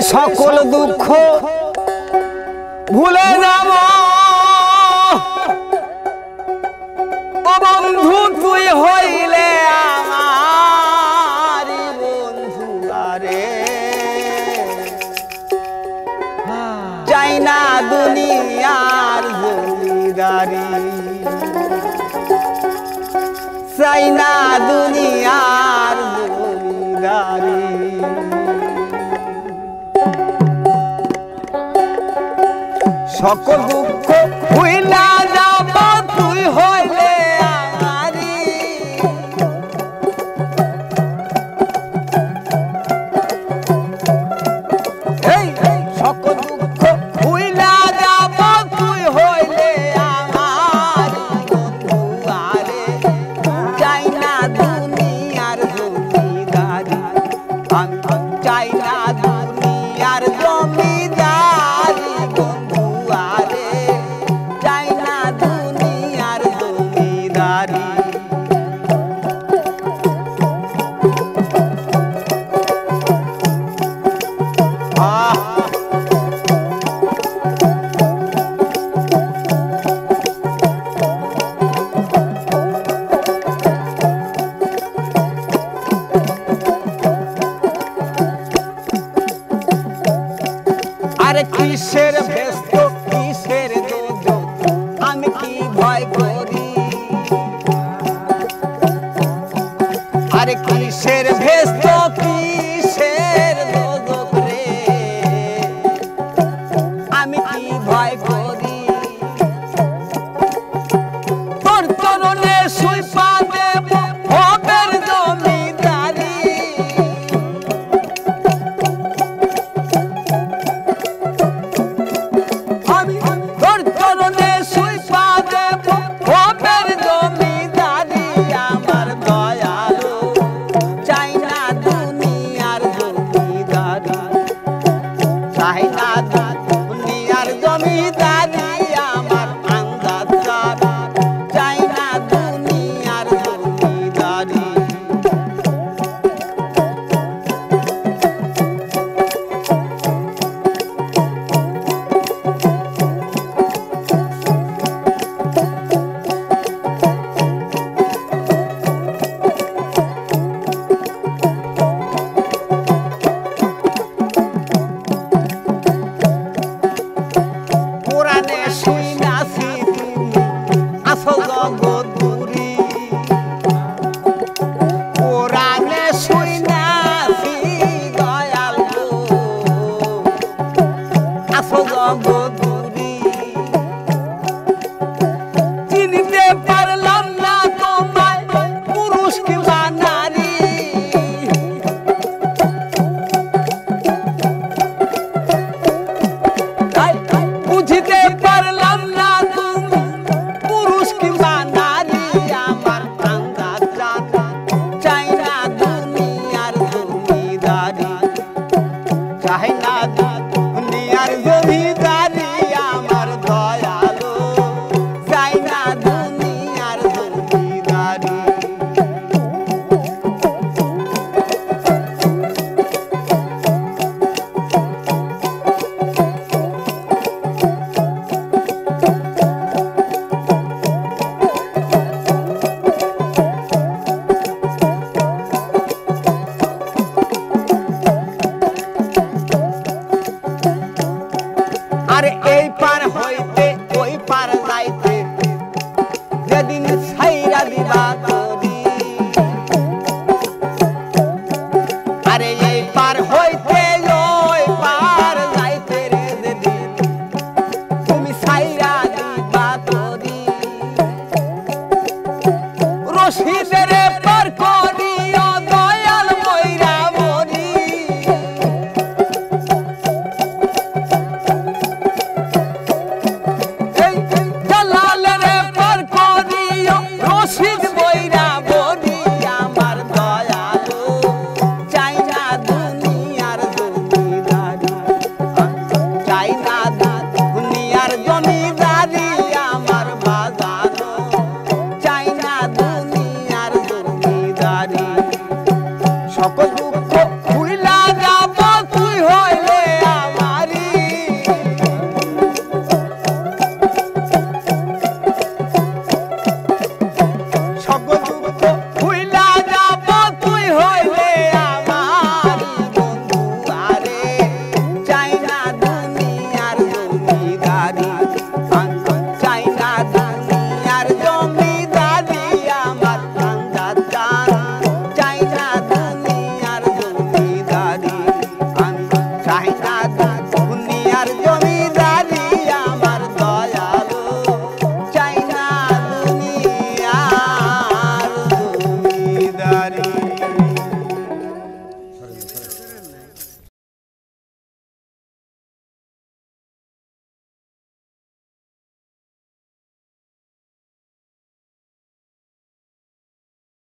সকল দুঃখ ভুলে যাব ও বন্ধু তুই হইলে আমার বন্ধু আরে চাই না দুনিয়ার জমিদারি চাই না দুনিয়ার জমিদারি সকল দুঃখ ভুইলা যাব তুই হইলে আমারি এই সকল দুঃখ ভুইলা যাব তুই হইলে আমারি বন্ধু আরে চাই না দুনিয়ার জমিদারি আমি চাই না দুনিয়ার জমিদারি বন্ধু আরে চাই না দুনিয়ার জমিদারি আরে কিসের ব্যস্ত কিসের দোজো আমি কি ভয় করি আরে কিসের ব্যস্ত কিসের দোজো রে আমি কি ভয় করি তোর চরণে সুইপা দেব হবের জমিদারি তোর চরণে সুইপা দেব হবের জমিদারি আমার দয়ালু চাই না দুনিয়ার জমিদারি চাই না দুনিয়ার জমিদারি আমার আন্দাজ চাই না দুনিয়ার জমিদারি চিনতে পারলাম না তোমায় পুরুষ কিংবা নারী বুঝতে পারলাম না তুমি পুরুষ কিংবা নারী আমার আন্দাজ চাই না দুনিয়ার জমিদারি চাই না দুনিয়ার জমিদারি আমার দয়ালু চাই না দুনিয়ার জমিদারি আরে এই পার হইতে ওই পার যাইতে যেদিন ছাইরা দিবা তোরি আরে এই পার হইতে ওই পার যাইতে রে যেদিন তুমি ছাইরা দিবা তোরি রশিদের পার করিও দয়াল মইরা মরি সকল